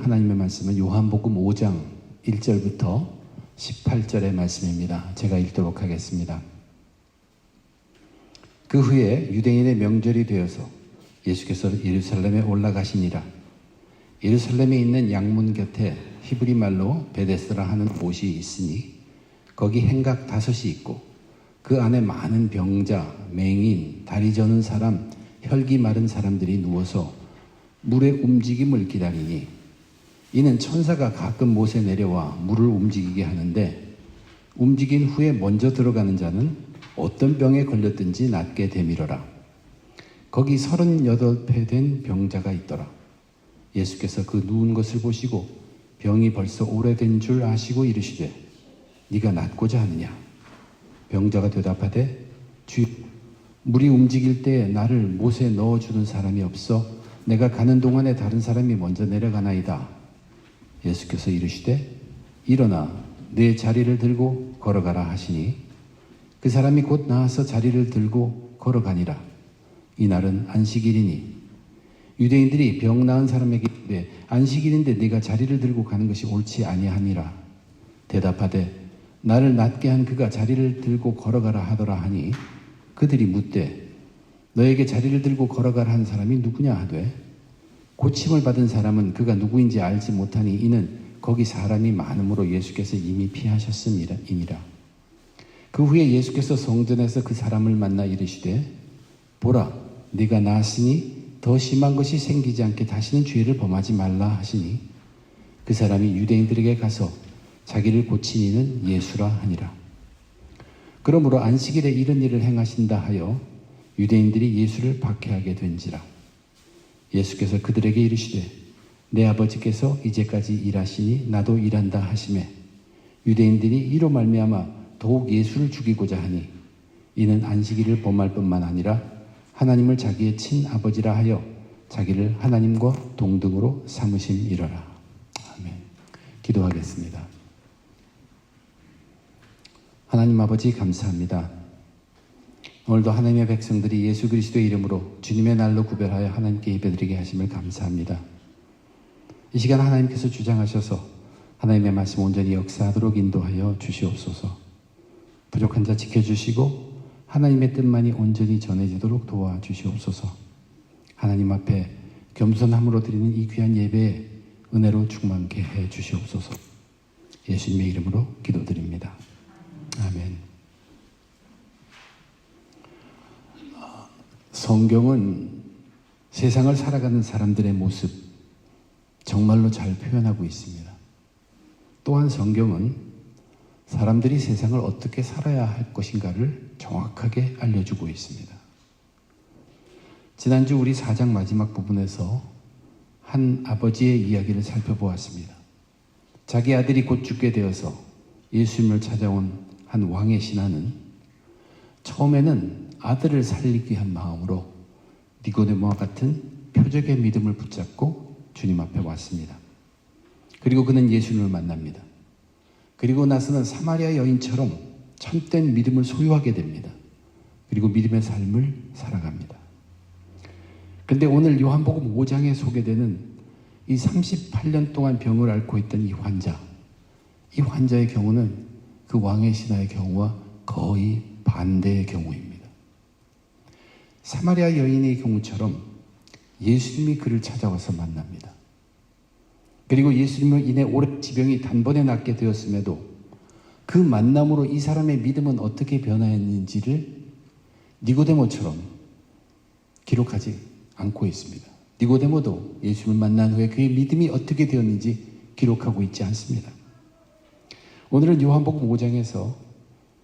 하나님의 말씀은 요한복음 5장 1절부터 18절의 말씀입니다. 제가 읽도록 하겠습니다. 그 후에 유대인의 명절이 되어서 예수께서 예루살렘에 올라가시니라. 예루살렘에 있는 양문 곁에 히브리 말로 베데스라 하는 곳이 있으니 거기 행각 5이 있고 그 안에 많은 병자, 맹인, 다리 저는 사람, 혈기 마른 사람들이 누워서 물의 움직임을 기다리니 이는 천사가 가끔 못에 내려와 물을 움직이게 하는데 움직인 후에 먼저 들어가는 자는 어떤 병에 걸렸든지 낫게 되밀어라. 거기 38배 된 병자가 있더라. 예수께서 그 누운 것을 보시고 병이 벌써 오래된 줄 아시고 이르시되 네가 낫고자 하느냐? 병자가 대답하되 주여, 물이 움직일 때 나를 못에 넣어주는 사람이 없어 내가 가는 동안에 다른 사람이 먼저 내려가나이다. 예수께서 이르시되 일어나 내 자리를 들고 걸어가라 하시니 그 사람이 곧 나와서 자리를 들고 걸어가니라. 이날은 안식일이니 유대인들이 병 나은 사람에게 이르되 안식일인데 네가 자리를 들고 가는 것이 옳지 아니하니라. 대답하되 나를 낫게 한 그가 자리를 들고 걸어가라 하더라 하니 그들이 묻되 너에게 자리를 들고 걸어가라 한 사람이 누구냐 하되 고침을 받은 사람은 그가 누구인지 알지 못하니 이는 거기 사람이 많음으로 예수께서 이미 피하셨음이니라. 그 후에 예수께서 성전에서 그 사람을 만나 이르시되 보라, 네가 나았으니 더 심한 것이 생기지 않게 다시는 죄를 범하지 말라 하시니 그 사람이 유대인들에게 가서 자기를 고친 이는 예수라 하니라. 그러므로 안식일에 이런 일을 행하신다 하여 유대인들이 예수를 박해하게 된지라. 예수께서 그들에게 이르시되 내 아버지께서 이제까지 일하시니 나도 일한다 하시매 유대인들이 이로 말미암아 더욱 예수를 죽이고자 하니 이는 안식일을 범할 뿐만 아니라 하나님을 자기의 친아버지라 하여 자기를 하나님과 동등으로 삼으심이로라. 아멘. 기도하겠습니다. 하나님 아버지 감사합니다. 오늘도 하나님의 백성들이 예수 그리스도의 이름으로 주님의 날로 구별하여 하나님께 예배드리게 하심을 감사합니다. 이 시간 하나님께서 주장하셔서 하나님의 말씀 온전히 역사하도록 인도하여 주시옵소서. 부족한 자 지켜주시고 하나님의 뜻만이 온전히 전해지도록 도와주시옵소서. 하나님 앞에 겸손함으로 드리는 이 귀한 예배에 은혜로 충만케 해 주시옵소서. 예수님의 이름으로 기도드립니다. 아멘. 성경은 세상을 살아가는 사람들의 모습 정말로 잘 표현하고 있습니다. 또한 성경은 사람들이 세상을 어떻게 살아야 할 것인가를 정확하게 알려주고 있습니다. 지난주 우리 4장 마지막 부분에서 한 아버지의 이야기를 살펴보았습니다. 자기 아들이 곧 죽게 되어서 예수님을 찾아온 한 왕의 신하는 처음에는 아들을 살리기 위한 마음으로 니고데모와 같은 표적의 믿음을 붙잡고 주님 앞에 왔습니다. 그리고 그는 예수님을 만납니다. 그리고 나서는 사마리아 여인처럼 참된 믿음을 소유하게 됩니다. 그리고 믿음의 삶을 살아갑니다. 그런데 오늘 요한복음 5장에 소개되는 이 38년 동안 병을 앓고 있던 이 환자의 경우는 그 왕의 신하의 경우와 거의 반대의 경우입니다. 사마리아 여인의 경우처럼 예수님이 그를 찾아와서 만납니다. 그리고 예수님으로 인해 오랜 지병이 단번에 낫게 되었음에도 그 만남으로 이 사람의 믿음은 어떻게 변화했는지를 니고데모처럼 기록하지 않고 있습니다. 니고데모도 예수님을 만난 후에 그의 믿음이 어떻게 되었는지 기록하고 있지 않습니다. 오늘은 요한복음 5장에서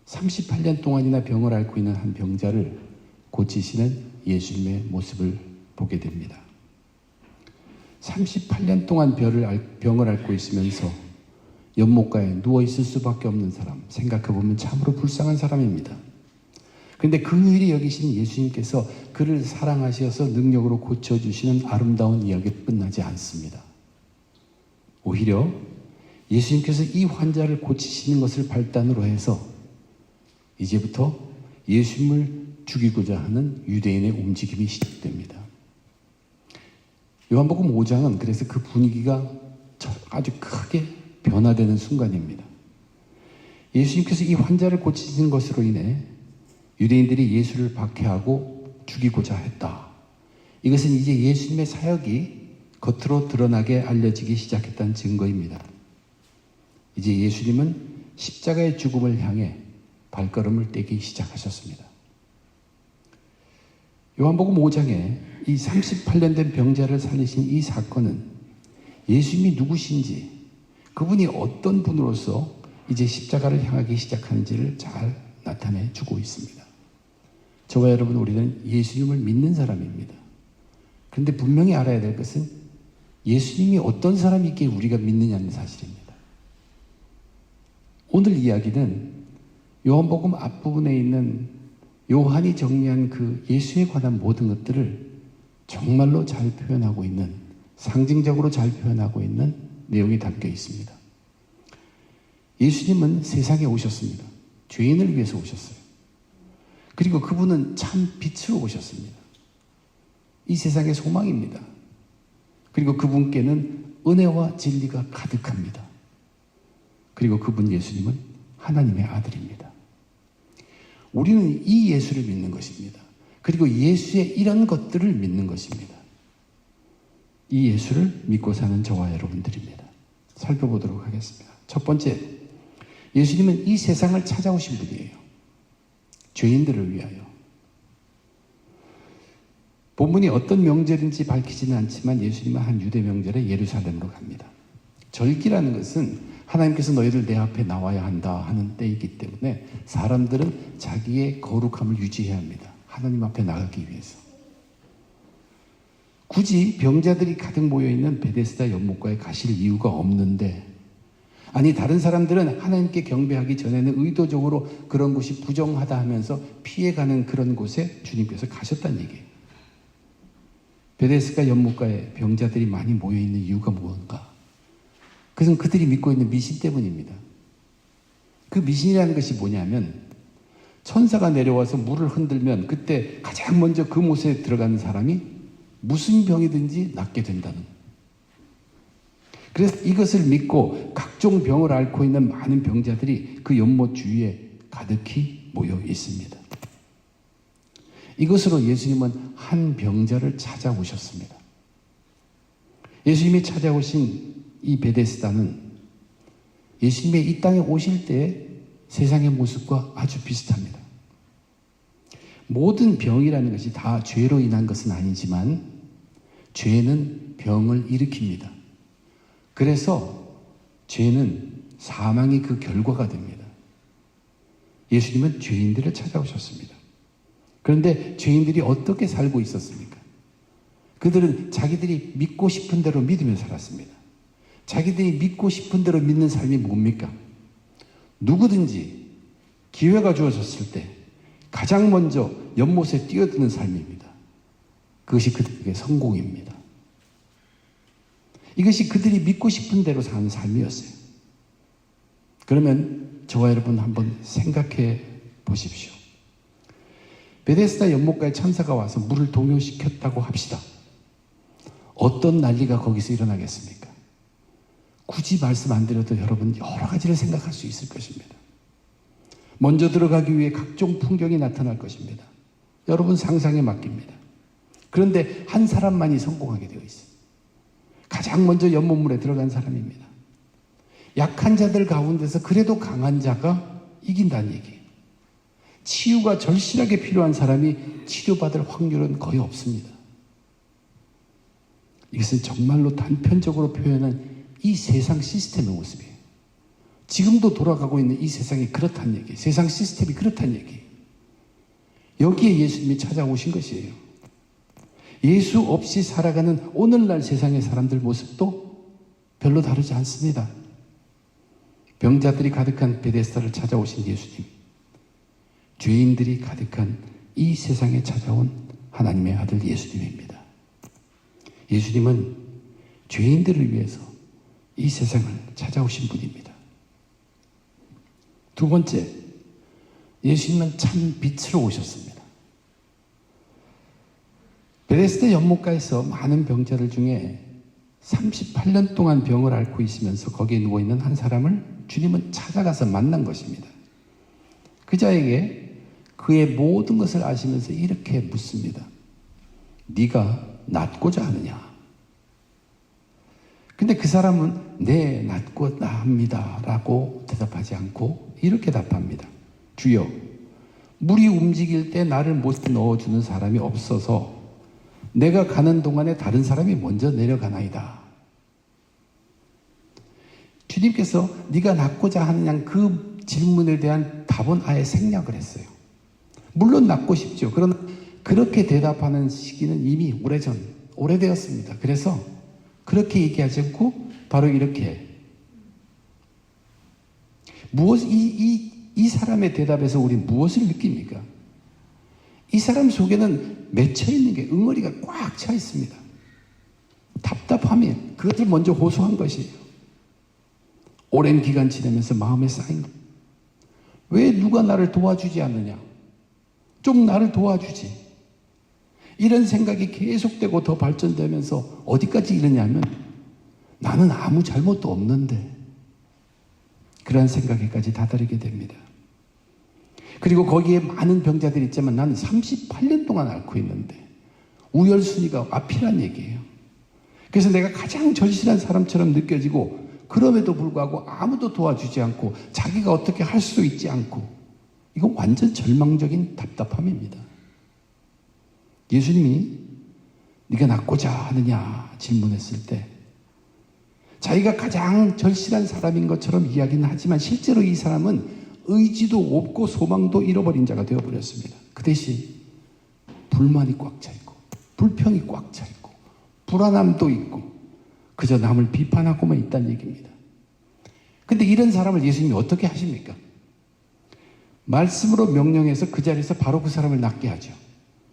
38년 동안이나 병을 앓고 있는 한 병자를 고치시는 예수님의 모습을 보게 됩니다. 38년 동안 병을 앓고 있으면서 연못가에 누워있을 수밖에 없는 사람, 생각해보면 참으로 불쌍한 사람입니다. 그런데 긍휼히 여기신 예수님께서 그를 사랑하셔서 능력으로 고쳐주시는 아름다운 이야기를 끝나지 않습니다. 오히려 예수님께서 이 환자를 고치시는 것을 발단으로 해서 이제부터 예수님을 죽이고자 하는 유대인의 움직임이 시작됩니다. 요한복음 5장은 그래서 그 분위기가 아주 크게 변화되는 순간입니다. 예수님께서 이 환자를 고치신 것으로 인해 유대인들이 예수를 박해하고 죽이고자 했다. 이것은 이제 예수님의 사역이 겉으로 드러나게 알려지기 시작했다는 증거입니다. 이제 예수님은 십자가의 죽음을 향해 발걸음을 떼기 시작하셨습니다. 요한복음 5장에 이 38년 된 병자를 살리신 이 사건은 예수님이 누구신지, 그분이 어떤 분으로서 이제 십자가를 향하기 시작하는지를 잘 나타내 주고 있습니다. 저와 여러분, 우리는 예수님을 믿는 사람입니다. 그런데 분명히 알아야 될 것은 예수님이 어떤 사람이기에 우리가 믿느냐는 사실입니다. 오늘 이야기는 요한복음 앞부분에 있는 요한이 정리한 그 예수에 관한 모든 것들을 정말로 잘 표현하고 있는, 상징적으로 잘 표현하고 있는 내용이 담겨 있습니다. 예수님은 세상에 오셨습니다. 죄인을 위해서 오셨어요. 그리고 그분은 참 빛으로 오셨습니다. 이 세상의 소망입니다. 그리고 그분께는 은혜와 진리가 가득합니다. 그리고 그분 예수님은 하나님의 아들입니다. 우리는 이 예수를 믿는 것입니다. 그리고 예수의 이런 것들을 믿는 것입니다. 이 예수를 믿고 사는 저와 여러분들입니다. 살펴보도록 하겠습니다. 첫 번째, 예수님은 이 세상을 찾아오신 분이에요. 죄인들을 위하여. 본문이 어떤 명절인지 밝히지는 않지만 예수님은 한 유대 명절에 예루살렘으로 갑니다. 절기라는 것은 하나님께서 너희들 내 앞에 나와야 한다 하는 때이기 때문에 사람들은 자기의 거룩함을 유지해야 합니다. 하나님 앞에 나가기 위해서. 굳이 병자들이 가득 모여있는 베데스다 연못가에 가실 이유가 없는데, 아니 다른 사람들은 하나님께 경배하기 전에는 의도적으로 그런 곳이 부정하다 하면서 피해가는 그런 곳에 주님께서 가셨다는 얘기예요. 베데스다 연못가에 병자들이 많이 모여있는 이유가 무언가? 그것은 그들이 믿고 있는 미신 때문입니다. 그 미신이라는 것이 뭐냐면, 천사가 내려와서 물을 흔들면 그때 가장 먼저 그 못에 들어가는 사람이 무슨 병이든지 낫게 된다는 거예요. 그래서 이것을 믿고 각종 병을 앓고 있는 많은 병자들이 그 연못 주위에 가득히 모여 있습니다. 이것으로 예수님은 한 병자를 찾아오셨습니다. 예수님이 찾아오신 이 베데스다는 예수님의 이 땅에 오실 때 세상의 모습과 아주 비슷합니다. 모든 병이라는 것이 다 죄로 인한 것은 아니지만 죄는 병을 일으킵니다. 그래서 죄는 사망이 그 결과가 됩니다. 예수님은 죄인들을 찾아오셨습니다. 그런데 죄인들이 어떻게 살고 있었습니까? 그들은 자기들이 믿고 싶은 대로 믿으며 살았습니다. 자기들이 믿고 싶은 대로 믿는 삶이 뭡니까? 누구든지 기회가 주어졌을 때 가장 먼저 연못에 뛰어드는 삶입니다. 그것이 그들에게 성공입니다. 이것이 그들이 믿고 싶은 대로 사는 삶이었어요. 그러면 저와 여러분 한번 생각해 보십시오. 베데스다 연못가에 천사가 와서 물을 동요시켰다고 합시다. 어떤 난리가 거기서 일어나겠습니까? 굳이 말씀 안 드려도 여러분 여러 가지를 생각할 수 있을 것입니다. 먼저 들어가기 위해 각종 풍경이 나타날 것입니다. 여러분 상상에 맡깁니다. 그런데 한 사람만이 성공하게 되어 있어요. 가장 먼저 연못물에 들어간 사람입니다. 약한 자들 가운데서 그래도 강한 자가 이긴다는 얘기예요. 치유가 절실하게 필요한 사람이 치료받을 확률은 거의 없습니다. 이것은 정말로 단편적으로 표현한 이 세상 시스템의 모습이에요. 지금도 돌아가고 있는 이 세상이 그렇다는 얘기예요. 세상 시스템이 그렇다는 얘기예요. 여기에 예수님이 찾아오신 것이에요. 예수 없이 살아가는 오늘날 세상의 사람들 모습도 별로 다르지 않습니다. 병자들이 가득한 베데스다를 찾아오신 예수님, 죄인들이 가득한 이 세상에 찾아온 하나님의 아들 예수님입니다. 예수님은 죄인들을 위해서 이 세상을 찾아오신 분입니다. 두 번째, 예수님은 참 빛으로 오셨습니다. 베데스다 연못가에서 많은 병자들 중에 38년 동안 병을 앓고 있으면서 거기에 누워있는 한 사람을 주님은 찾아가서 만난 것입니다. 그 자에게 그의 모든 것을 아시면서 이렇게 묻습니다. 네가 낫고자 하느냐? 근데 그 사람은 네, 낫고자 합니다 라고 대답하지 않고 이렇게 답합니다. 주여, 물이 움직일 때 나를 못 넣어주는 사람이 없어서 내가 가는 동안에 다른 사람이 먼저 내려가나이다. 주님께서 네가 낫고자 하느냐 그 질문에 대한 답은 아예 생략을 했어요. 물론 낫고 싶죠. 그러나 그렇게 대답하는 시기는 이미 오래되었습니다. 그래서 그렇게 얘기하지 않고 바로 이렇게 이 사람의 대답에서 우리는 무엇을 느낍니까? 이 사람 속에는 맺혀 있는 게 응어리가 꽉 차 있습니다. 답답함이 그것을 먼저 호소한 것이에요. 오랜 기간 지나면서 마음에 쌓인 것. 왜 누가 나를 도와주지 않느냐? 좀 나를 도와주지. 이런 생각이 계속되고 더 발전되면서 어디까지 이르냐면 나는 아무 잘못도 없는데 그런 생각에까지 다다르게 됩니다. 그리고 거기에 많은 병자들이 있지만 나는 38년 동안 앓고 있는데 우열순위가 앞이란 얘기예요. 그래서 내가 가장 절실한 사람처럼 느껴지고 그럼에도 불구하고 아무도 도와주지 않고 자기가 어떻게 할 수도 있지 않고 이건 완전 절망적인 답답함입니다. 예수님이 네가 낫고자 하느냐 질문했을 때 자기가 가장 절실한 사람인 것처럼 이야기는 하지만 실제로 이 사람은 의지도 없고 소망도 잃어버린 자가 되어버렸습니다. 그 대신 불만이 꽉 차 있고 불평이 꽉 차 있고 불안함도 있고 그저 남을 비판하고만 있다는 얘기입니다. 근데 이런 사람을 예수님이 어떻게 하십니까? 말씀으로 명령해서 그 자리에서 바로 그 사람을 낫게 하죠.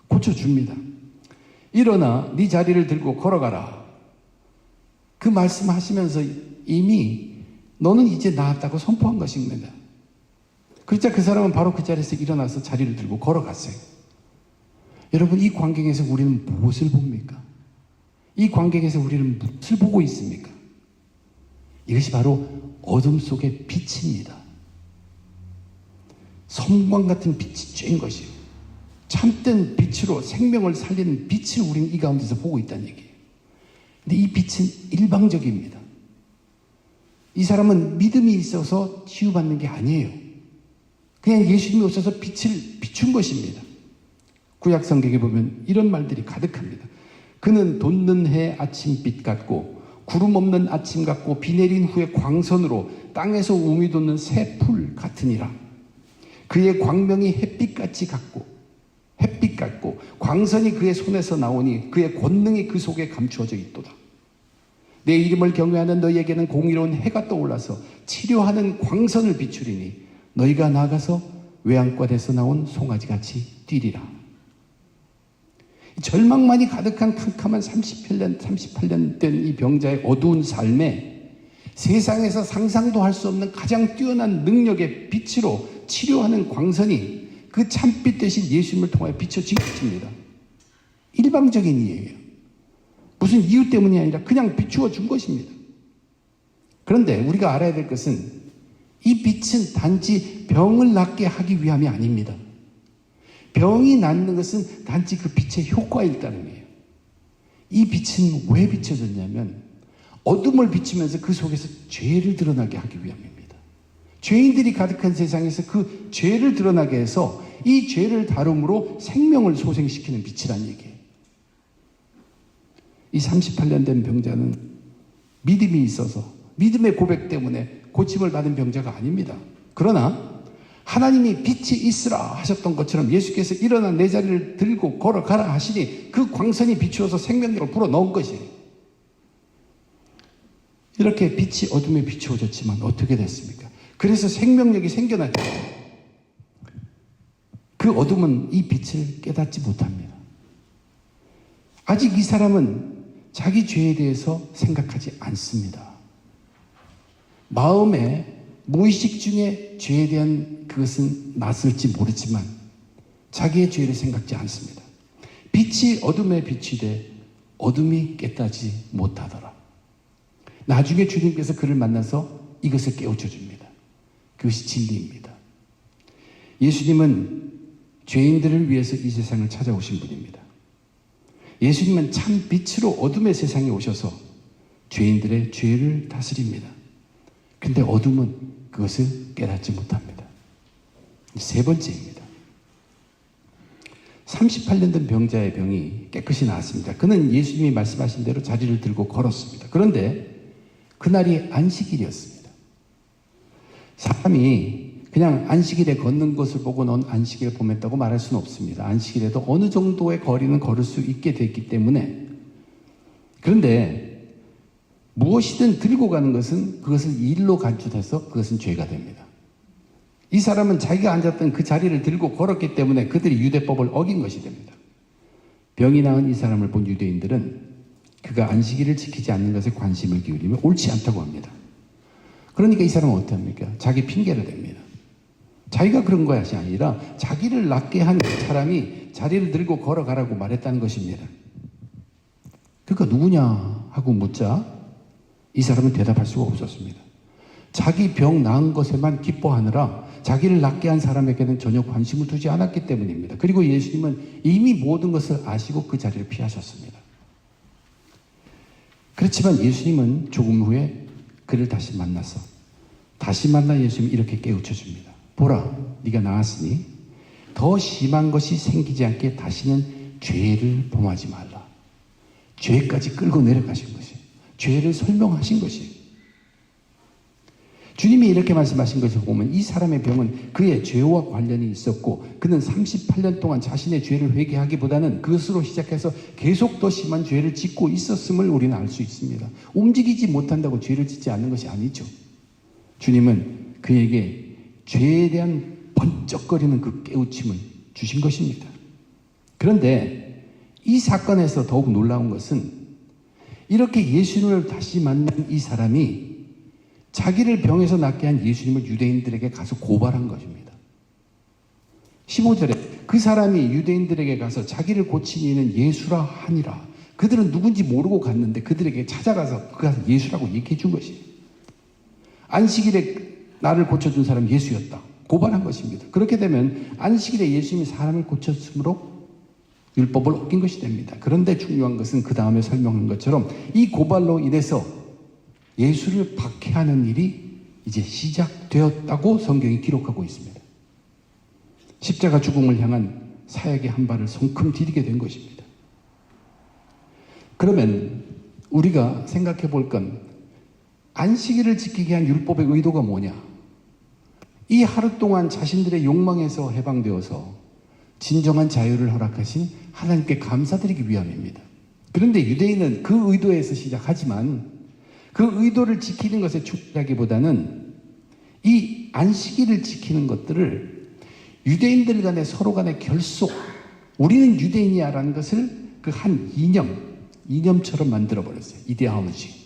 고쳐줍니다. 일어나 네 자리를 들고 걸어가라. 그 말씀하시면서 이미 너는 이제 나았다고 선포한 것입니다. 그러자 그 사람은 바로 그 자리에서 일어나서 자리를 들고 걸어갔어요. 여러분, 이 광경에서 우리는 무엇을 봅니까? 이 광경에서 우리는 무엇을 보고 있습니까? 이것이 바로 어둠 속의 빛입니다. 섬광 같은 빛이 쬐인 것이에요. 참된 빛으로 생명을 살리는 빛을 우리는 이 가운데서 보고 있다는 얘기예요. 근데 이 빛은 일방적입니다. 이 사람은 믿음이 있어서 치유받는 게 아니에요. 그냥 예수님이 오셔서 빛을 비춘 것입니다. 구약 성경에 보면 이런 말들이 가득합니다. 그는 돋는 해 아침빛 같고 구름 없는 아침 같고 비 내린 후에 광선으로 땅에서 우미 돋는 새 풀 같으니라. 그의 광명이 햇빛 같고 광선이 그의 손에서 나오니 그의 권능이 그 속에 감추어져 있도다. 내 이름을 경외하는 너희에게는 공의로운 해가 떠올라서 치료하는 광선을 비추리니 너희가 나가서 외양간에서 나온 송아지같이 뛰리라. 절망만이 가득한 캄캄한 38년 된 이 병자의 어두운 삶에 세상에서 상상도 할 수 없는 가장 뛰어난 능력의 빛으로 치료하는 광선이 그 참빛 대신 예수님을 통하여 비춰진 것입니다. 일방적인 이유예요. 무슨 이유 때문이 아니라 그냥 비추어 준 것입니다. 그런데 우리가 알아야 될 것은 이 빛은 단지 병을 낫게 하기 위함이 아닙니다. 병이 낫는 것은 단지 그 빛의 효과일 따름이에요. 이 빛은 왜 비춰졌냐면 어둠을 비추면서 그 속에서 죄를 드러나게 하기 위함입니다. 죄인들이 가득한 세상에서 그 죄를 드러나게 해서 이 죄를 다룸으로 생명을 소생시키는 빛이란 얘기예요. 이 38년 된 병자는 믿음이 있어서 믿음의 고백 때문에 고침을 받은 병자가 아닙니다. 그러나 하나님이 빛이 있으라 하셨던 것처럼 예수께서 일어나 내 자리를 들고 걸어가라 하시니 그 광선이 비추어서 생명력을 불어넣은 것이에요. 이렇게 빛이 어둠에 비추어졌지만 어떻게 됐습니까? 그래서 생명력이 생겨났죠. 그 어둠은 이 빛을 깨닫지 못합니다. 아직 이 사람은 자기 죄에 대해서 생각하지 않습니다. 마음에 무의식 중에 죄에 대한 그것은 낯설지 모르지만 자기의 죄를 생각지 않습니다. 빛이 어둠에 비치되 어둠이 깨닫지 못하더라. 나중에 주님께서 그를 만나서 이것을 깨우쳐 줍니다. 그것이 진리입니다. 예수님은 죄인들을 위해서 이 세상을 찾아오신 분입니다. 예수님은 참 빛으로 어둠의 세상에 오셔서 죄인들의 죄를 다스립니다. 근데 어둠은 그것을 깨닫지 못합니다. 세 번째입니다. 38년 된 병자의 병이 깨끗이 나았습니다. 그는 예수님이 말씀하신 대로 자리를 들고 걸었습니다. 그런데 그날이 안식일이었습니다. 사람이 그냥 안식일에 걷는 것을 보고 넌 안식일을 보냈다고 말할 수는 없습니다. 안식일에도 어느 정도의 거리는 걸을 수 있게 됐기 때문에. 그런데 무엇이든 들고 가는 것은 그것을 일로 간주해서 그것은 죄가 됩니다. 이 사람은 자기가 앉았던 그 자리를 들고 걸었기 때문에 그들이 유대법을 어긴 것이 됩니다. 병이 나은 이 사람을 본 유대인들은 그가 안식일을 지키지 않는 것에 관심을 기울이며 옳지 않다고 합니다. 그러니까 이 사람은 어떻게 합니까? 자기 핑계를 댑니다. 자기가 그런 것이 아니라 자기를 낫게 한 사람이 자리를 들고 걸어가라고 말했다는 것입니다. 그러니까 누구냐 하고 묻자 이 사람은 대답할 수가 없었습니다. 자기 병 나은 것에만 기뻐하느라 자기를 낫게 한 사람에게는 전혀 관심을 두지 않았기 때문입니다. 그리고 예수님은 이미 모든 것을 아시고 그 자리를 피하셨습니다. 그렇지만 예수님은 조금 후에 그를 다시 만나서 다시 만나 예수님이 이렇게 깨우쳐 줍니다. 보라, 네가 나았으니 더 심한 것이 생기지 않게 다시는 죄를 범하지 말라. 죄까지 끌고 내려가신 것이, 죄를 설명하신 것이. 주님이 이렇게 말씀하신 것을 보면 이 사람의 병은 그의 죄와 관련이 있었고 그는 38년 동안 자신의 죄를 회개하기보다는 그것으로 시작해서 계속 더 심한 죄를 짓고 있었음을 우리는 알 수 있습니다. 움직이지 못한다고 죄를 짓지 않는 것이 아니죠. 주님은 그에게 죄에 대한 번쩍거리는 그 깨우침을 주신 것입니다. 그런데 이 사건에서 더욱 놀라운 것은 이렇게 예수님을 다시 만난 이 사람이 자기를 병에서 낫게 한 예수님을 유대인들에게 가서 고발한 것입니다. 15절에 그 사람이 유대인들에게 가서 자기를 고친 이는 예수라 하니라. 그들은 누군지 모르고 갔는데 그들에게 찾아가서 그가 예수라고 얘기해 준 것이에요. 안식일에 나를 고쳐준 사람 예수였다. 고발한 것입니다. 그렇게 되면 안식일에 예수님이 사람을 고쳤으므로 율법을 어긴 것이 됩니다. 그런데 중요한 것은 그 다음에 설명한 것처럼 이 고발로 인해서 예수를 박해하는 일이 이제 시작되었다고 성경이 기록하고 있습니다. 십자가 죽음을 향한 사역의 한 발을 성큼 디디게 된 것입니다. 그러면 우리가 생각해 볼 건 안식일을 지키게 한 율법의 의도가 뭐냐? 이 하루 동안 자신들의 욕망에서 해방되어서 진정한 자유를 허락하신 하나님께 감사드리기 위함입니다. 그런데 유대인은 그 의도에서 시작하지만 그 의도를 지키는 것에 충실하기보다는 이 안식일을 지키는 것들을 유대인들 간의 서로 간의 결속, 우리는 유대인이야라는 것을 그 한 이념처럼 만들어버렸어요. 이데올로지.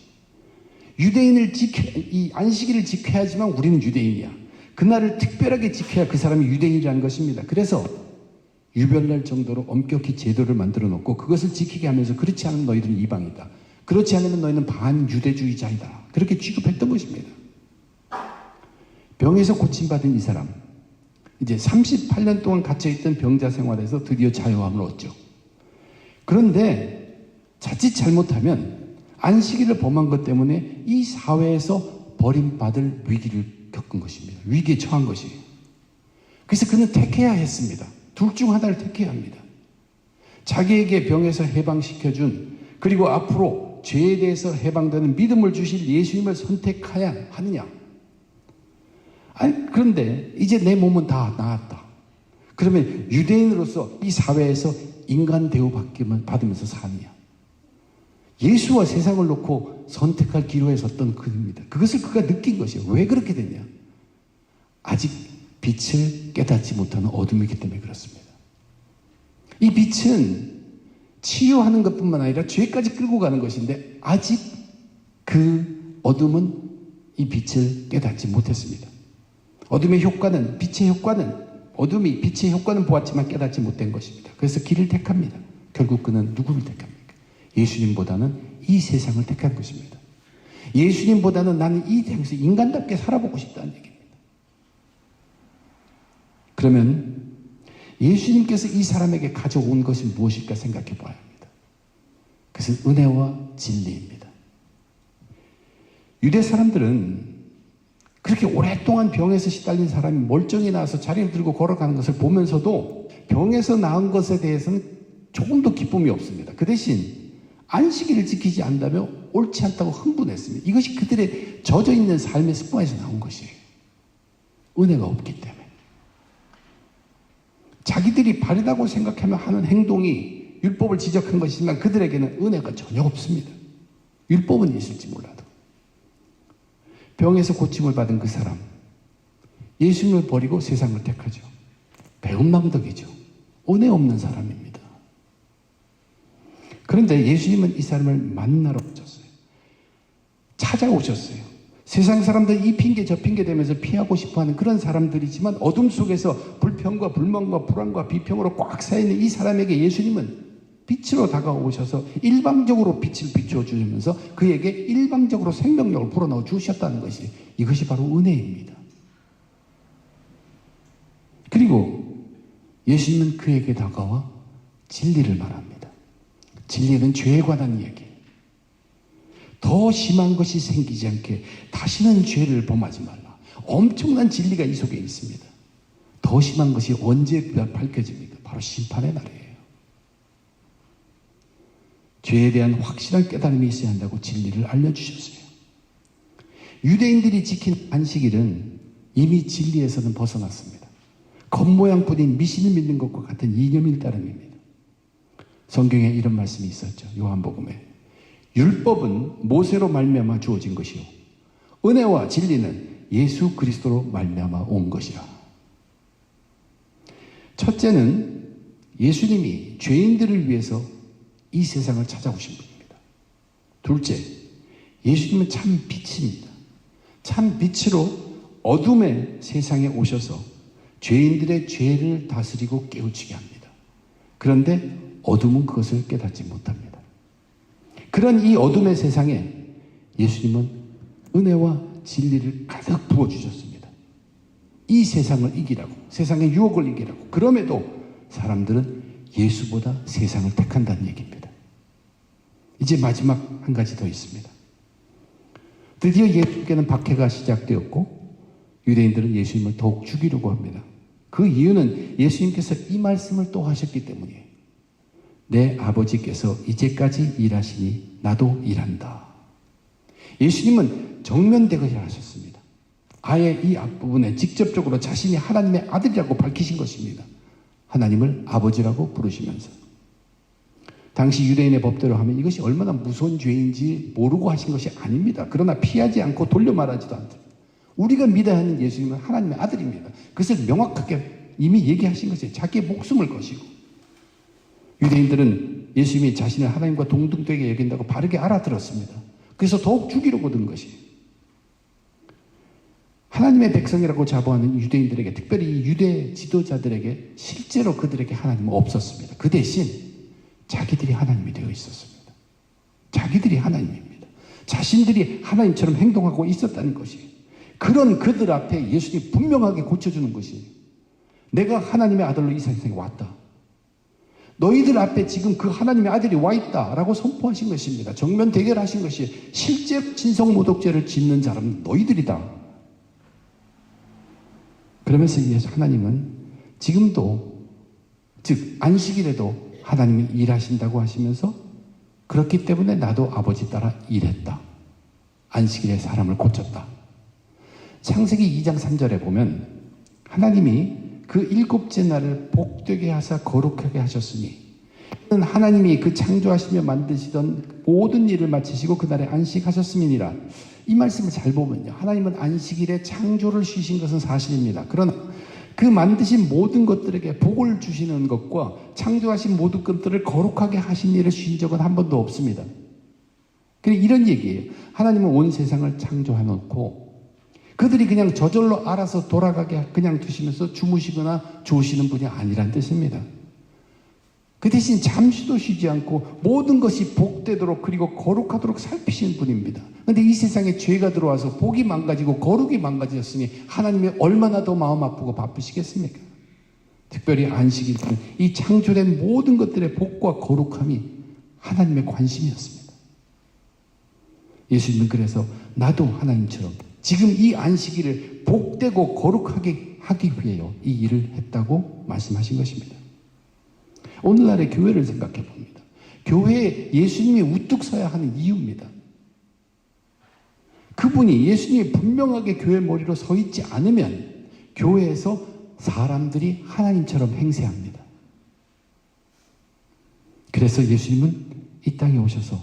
이 안식일을 지켜야지만 우리는 유대인이야. 그날을 특별하게 지켜야 그 사람이 유대인이라는 것입니다. 그래서 유별날 정도로 엄격히 제도를 만들어 놓고 그것을 지키게 하면서 그렇지 않으면 너희들은 이방이다. 그렇지 않으면 너희는 반유대주의자이다. 그렇게 취급했던 것입니다. 병에서 고침받은 이 사람, 이제 38년 동안 갇혀있던 병자 생활에서 드디어 자유함을 얻죠. 그런데 자칫 잘못하면 안식일을 범한 것 때문에 이 사회에서 버림받을 위기를 겪은 것입니다. 위기에 처한 것이에요. 그래서 그는 택해야 했습니다. 둘 중 하나를 택해야 합니다. 자기에게 병에서 해방시켜준, 그리고 앞으로 죄에 대해서 해방되는 믿음을 주실 예수님을 선택해야 하느냐? 아니, 그런데 이제 내 몸은 다 나았다. 그러면 유대인으로서 이 사회에서 인간 대우받으면서 사느냐? 예수와 세상을 놓고 선택할 기로에 섰던 그입니다. 그것을 그가 느낀 것이에요. 왜 그렇게 됐냐? 아직 빛을 깨닫지 못하는 어둠이기 때문에 그렇습니다. 이 빛은 치유하는 것뿐만 아니라 죄까지 끌고 가는 것인데 아직 그 어둠은 이 빛을 깨닫지 못했습니다. 어둠의 효과는, 빛의 효과는, 어둠이 빛의 효과는 보았지만 깨닫지 못된 것입니다. 그래서 길을 택합니다. 결국 그는 누구를 택합니까? 예수님보다는 이 세상을 택한 것입니다. 예수님보다는 나는 이 땅에서 인간답게 살아보고 싶다는 얘기입니다. 그러면 예수님께서 이 사람에게 가져온 것이 무엇일까 생각해 봐야 합니다. 그것은 은혜와 진리입니다. 유대 사람들은 그렇게 오랫동안 병에서 시달린 사람이 멀쩡히 나와서 자리를 들고 걸어가는 것을 보면서도 병에서 나은 것에 대해서는 조금도 기쁨이 없습니다. 그 대신 안식일을 지키지 않다며 옳지 않다고 흥분했습니다. 이것이 그들의 젖어있는 삶의 습관에서 나온 것이에요. 은혜가 없기 때문에. 자기들이 바르다고 생각하며 하는 행동이 율법을 지적한 것이지만 그들에게는 은혜가 전혀 없습니다. 율법은 있을지 몰라도. 병에서 고침을 받은 그 사람, 예수님을 버리고 세상을 택하죠. 배은망덕이죠. 은혜 없는 사람입니다. 그런데 예수님은 이 사람을 만나러 오셨어요. 찾아오셨어요. 세상 사람들 이 핑계 저 핑계 대면서 피하고 싶어하는 그런 사람들이지만 어둠 속에서 불평과 불만과 불안과 비평으로 꽉 차있는 이 사람에게 예수님은 빛으로 다가오셔서 일방적으로 빛을 비춰주면서 그에게 일방적으로 생명력을 불어넣어 주셨다는 것이, 이것이 바로 은혜입니다. 그리고 예수님은 그에게 다가와 진리를 말합니다. 진리는 죄에 관한 얘기. 더 심한 것이 생기지 않게 다시는 죄를 범하지 말라. 엄청난 진리가 이 속에 있습니다. 더 심한 것이 언제 밝혀집니까? 바로 심판의 날이에요. 죄에 대한 확실한 깨달음이 있어야 한다고 진리를 알려주셨어요. 유대인들이 지킨 안식일은 이미 진리에서는 벗어났습니다. 겉모양뿐인 미신을 믿는 것과 같은 이념일 따름입니다. 성경에 이런 말씀이 있었죠. 요한복음에 율법은 모세로 말미암아 주어진 것이요 은혜와 진리는 예수 그리스도로 말미암아 온 것이라. 첫째는 예수님이 죄인들을 위해서 이 세상을 찾아오신 분입니다. 둘째, 예수님은 참 빛입니다. 참 빛으로 어둠의 세상에 오셔서 죄인들의 죄를 다스리고 깨우치게 합니다. 그런데 어둠은 그것을 깨닫지 못합니다. 그런 이 어둠의 세상에 예수님은 은혜와 진리를 가득 부어주셨습니다. 이 세상을 이기라고, 세상의 유혹을 이기라고. 그럼에도 사람들은 예수보다 세상을 택한다는 얘기입니다. 이제 마지막 한 가지 더 있습니다. 드디어 예수께는 박해가 시작되었고 유대인들은 예수님을 더욱 죽이려고 합니다. 그 이유는 예수님께서 이 말씀을 또 하셨기 때문이에요. 내 아버지께서 이제까지 일하시니 나도 일한다. 예수님은 정면대거를 하셨습니다. 아예 이 앞부분에 직접적으로 자신이 하나님의 아들이라고 밝히신 것입니다. 하나님을 아버지라고 부르시면서. 당시 유대인의 법대로 하면 이것이 얼마나 무서운 죄인지 모르고 하신 것이 아닙니다. 그러나 피하지 않고 돌려 말하지도 않다. 우리가 믿어야 하는 예수님은 하나님의 아들입니다. 그것을 명확하게 이미 얘기하신 것이에요. 자기의 목숨을 거시고. 유대인들은 예수님이 자신을 하나님과 동등되게 여긴다고 바르게 알아들었습니다. 그래서 더욱 죽이려고 든 것이에요. 하나님의 백성이라고 자부하는 유대인들에게, 특별히 유대 지도자들에게 실제로 그들에게 하나님은 없었습니다. 그 대신 자기들이 하나님이 되어 있었습니다. 자기들이 하나님입니다. 자신들이 하나님처럼 행동하고 있었다는 것이에요. 그런 그들 앞에 예수님이 분명하게 고쳐주는 것이에요. 내가 하나님의 아들로 이 세상에 왔다. 너희들 앞에 지금 그 하나님의 아들이 와 있다라고 선포하신 것입니다. 정면 대결하신 것이 실제 신성모독죄를 짓는 사람은 너희들이다. 그러면서 하나님은 지금도, 즉 안식일에도 하나님이 일하신다고 하시면서 그렇기 때문에 나도 아버지 따라 일했다. 안식일에 사람을 고쳤다. 창세기 2장 3절에 보면 하나님이 그 일곱째 날을 복되게 하사 거룩하게 하셨으니 하나님이 그 창조하시며 만드시던 모든 일을 마치시고 그날에 안식하셨음이니라. 이 말씀을 잘 보면요, 하나님은 안식일에 창조를 쉬신 것은 사실입니다. 그러나 그 만드신 모든 것들에게 복을 주시는 것과 창조하신 모든 것들을 거룩하게 하신 일을 쉬신 적은 한 번도 없습니다. 이런 얘기예요. 하나님은 온 세상을 창조해 놓고 그들이 그냥 저절로 알아서 돌아가게 그냥 두시면서 주무시거나 좋으시는 분이 아니란 뜻입니다. 그 대신 잠시도 쉬지 않고 모든 것이 복되도록 그리고 거룩하도록 살피시는 분입니다. 그런데 이 세상에 죄가 들어와서 복이 망가지고 거룩이 망가졌으니 하나님이 얼마나 더 마음 아프고 바쁘시겠습니까? 특별히 안식일은 이 창조된 모든 것들의 복과 거룩함이 하나님의 관심이었습니다. 예수님은 그래서 나도 하나님처럼 지금 이 안식일을 복되고 거룩하게 하기 위해요 이 일을 했다고 말씀하신 것입니다. 오늘날의 교회를 생각해 봅니다. 교회에 예수님이 우뚝 서야 하는 이유입니다. 그분이 예수님이 분명하게 교회 머리로 서 있지 않으면 교회에서 사람들이 하나님처럼 행세합니다. 그래서 예수님은 이 땅에 오셔서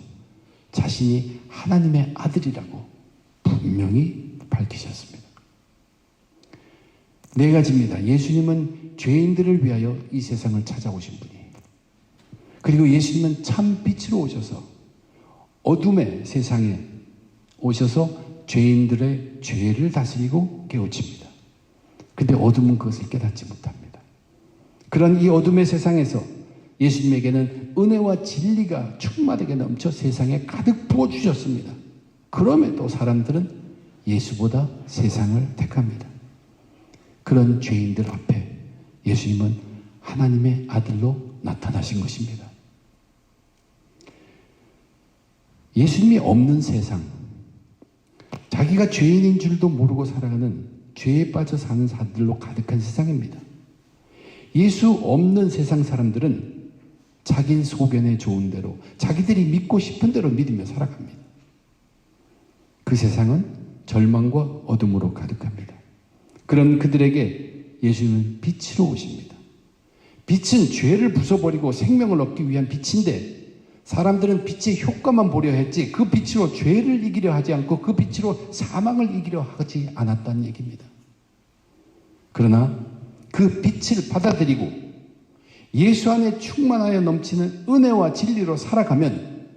자신이 하나님의 아들이라고 분명히 밝히셨습니다. 네 가지입니다. 예수님은 죄인들을 위하여 이 세상을 찾아오신 분이에요. 그리고 예수님은 참 빛으로 오셔서 어둠의 세상에 오셔서 죄인들의 죄를 다스리고 깨우칩니다. 근데 어둠은 그것을 깨닫지 못합니다. 그런 이 어둠의 세상에서 예수님에게는 은혜와 진리가 충만하게 넘쳐 세상에 가득 부어주셨습니다. 그럼에도 사람들은 예수보다 세상을 택합니다. 그런 죄인들 앞에 예수님은 하나님의 아들로 나타나신 것입니다. 예수님이 없는 세상, 자기가 죄인인 줄도 모르고 살아가는 죄에 빠져 사는 사람들로 가득한 세상입니다. 예수 없는 세상 사람들은 자기 소견에 좋은 대로 자기들이 믿고 싶은 대로 믿으며 살아갑니다. 그 세상은 절망과 어둠으로 가득합니다. 그런 그들에게 예수님은 빛으로 오십니다. 빛은 죄를 부숴버리고 생명을 얻기 위한 빛인데 사람들은 빛의 효과만 보려 했지 그 빛으로 죄를 이기려 하지 않고 그 빛으로 사망을 이기려 하지 않았다는 얘기입니다. 그러나 그 빛을 받아들이고 예수 안에 충만하여 넘치는 은혜와 진리로 살아가면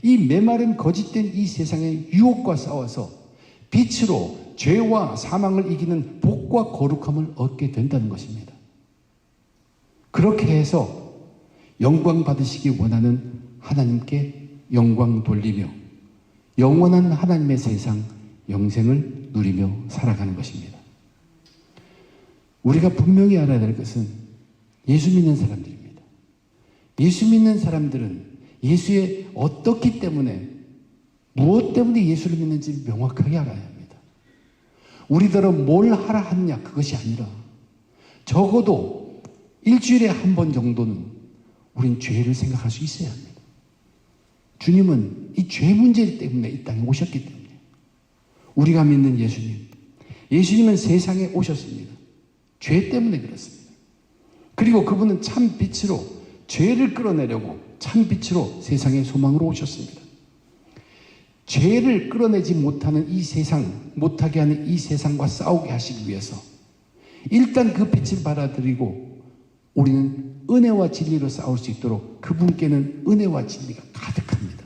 이 메마른 거짓된 이 세상의 유혹과 싸워서 빛으로 죄와 사망을 이기는 복과 거룩함을 얻게 된다는 것입니다. 그렇게 해서 영광 받으시기 원하는 하나님께 영광 돌리며 영원한 하나님의 세상 영생을 누리며 살아가는 것입니다. 우리가 분명히 알아야 될 것은 예수 믿는 사람들입니다. 예수 믿는 사람들은 예수에 어떻기 때문에 무엇 때문에 예수를 믿는지 명확하게 알아야 합니다. 우리더러 뭘 하라 하느냐 그것이 아니라 적어도 일주일에 한 번 정도는 우린 죄를 생각할 수 있어야 합니다. 주님은 이 죄 문제 때문에 이 땅에 오셨기 때문에 우리가 믿는 예수님은 세상에 오셨습니다. 죄 때문에 그렇습니다. 그리고 그분은 참 빛으로 죄를 끌어내려고 참 빛으로 세상의 소망으로 오셨습니다. 죄를 끌어내지 못하는 이 세상, 못하게 하는 이 세상과 싸우게 하시기 위해서 일단 그 빛을 받아들이고 우리는 은혜와 진리로 싸울 수 있도록 그분께는 은혜와 진리가 가득합니다.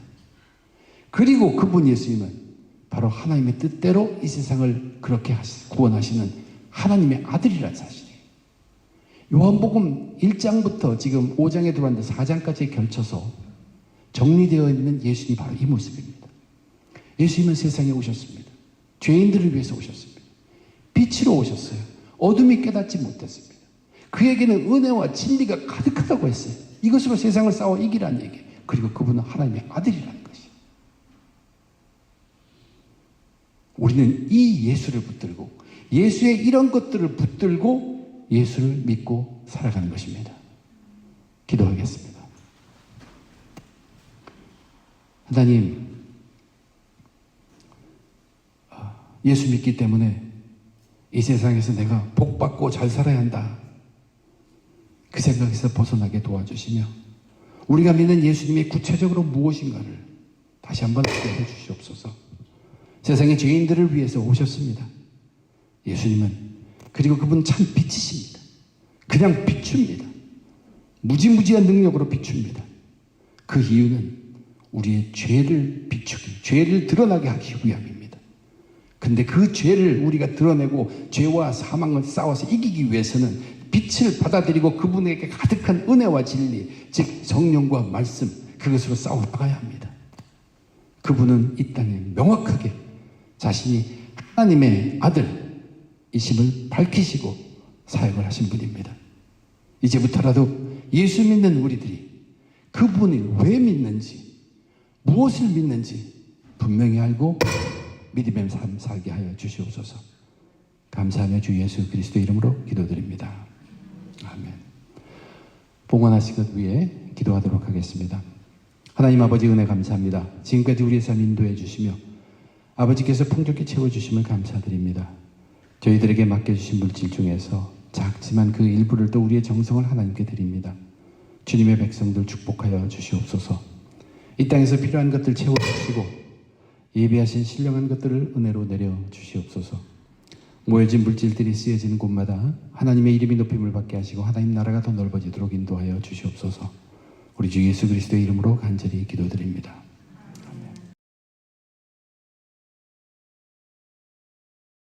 그리고 그분 예수님은 바로 하나님의 뜻대로 이 세상을 그렇게 구원하시는 하나님의 아들이라는 사실이에요. 요한복음 1장부터 지금 5장에 들어왔는데 4장까지 걸쳐서 정리되어 있는 예수님이 바로 이 모습입니다. 예수님은 세상에 오셨습니다. 죄인들을 위해서 오셨습니다. 빛으로 오셨어요. 어둠이 깨닫지 못했습니다. 그에게는 은혜와 진리가 가득하다고 했어요. 이것으로 세상을 싸워 이기라는 얘기예요. 그리고 그분은 하나님의 아들이라는 것이에요. 우리는 이 예수를 붙들고 예수의 이런 것들을 붙들고 예수를 믿고 살아가는 것입니다. 기도하겠습니다. 하나님, 예수 믿기 때문에 이 세상에서 내가 복받고 잘 살아야 한다. 그 생각에서 벗어나게 도와주시며 우리가 믿는 예수님이 구체적으로 무엇인가를 다시 한번 알게 주시옵소서. 세상의 죄인들을 위해서 오셨습니다. 예수님은 그리고 그분 참 빛이십니다. 그냥 비춥니다. 무지무지한 능력으로 비춥니다. 그 이유는 우리의 죄를 비추기, 죄를 드러나게 하기 위함입니다. 근데 그 죄를 우리가 드러내고 죄와 사망을 싸워서 이기기 위해서는 빛을 받아들이고 그분에게 가득한 은혜와 진리, 즉 성령과 말씀, 그것으로 싸워 나가야 합니다. 그분은 이 땅에 명확하게 자신이 하나님의 아들이심을 밝히시고 사역을 하신 분입니다. 이제부터라도 예수 믿는 우리들이 그분을 왜 믿는지, 무엇을 믿는지 분명히 알고 믿음의 삶 살게 하여 주시옵소서. 감사하며 주 예수 그리스도 이름으로 기도드립니다. 아멘. 봉헌하신 것 위해 기도하도록 하겠습니다. 하나님 아버지 은혜 감사합니다. 지금까지 우리의 삶 인도해 주시며 아버지께서 풍족히 채워주심을 감사드립니다. 저희들에게 맡겨주신 물질 중에서 작지만 그 일부를 또 우리의 정성을 하나님께 드립니다. 주님의 백성들 축복하여 주시옵소서. 이 땅에서 필요한 것들 채워주시고 예비하신 신령한 것들을 은혜로 내려주시옵소서. 모여진 물질들이 쓰여지는 곳마다 하나님의 이름이 높임을 받게 하시고 하나님 나라가 더 넓어지도록 인도하여 주시옵소서. 우리 주 예수 그리스도의 이름으로 간절히 기도드립니다.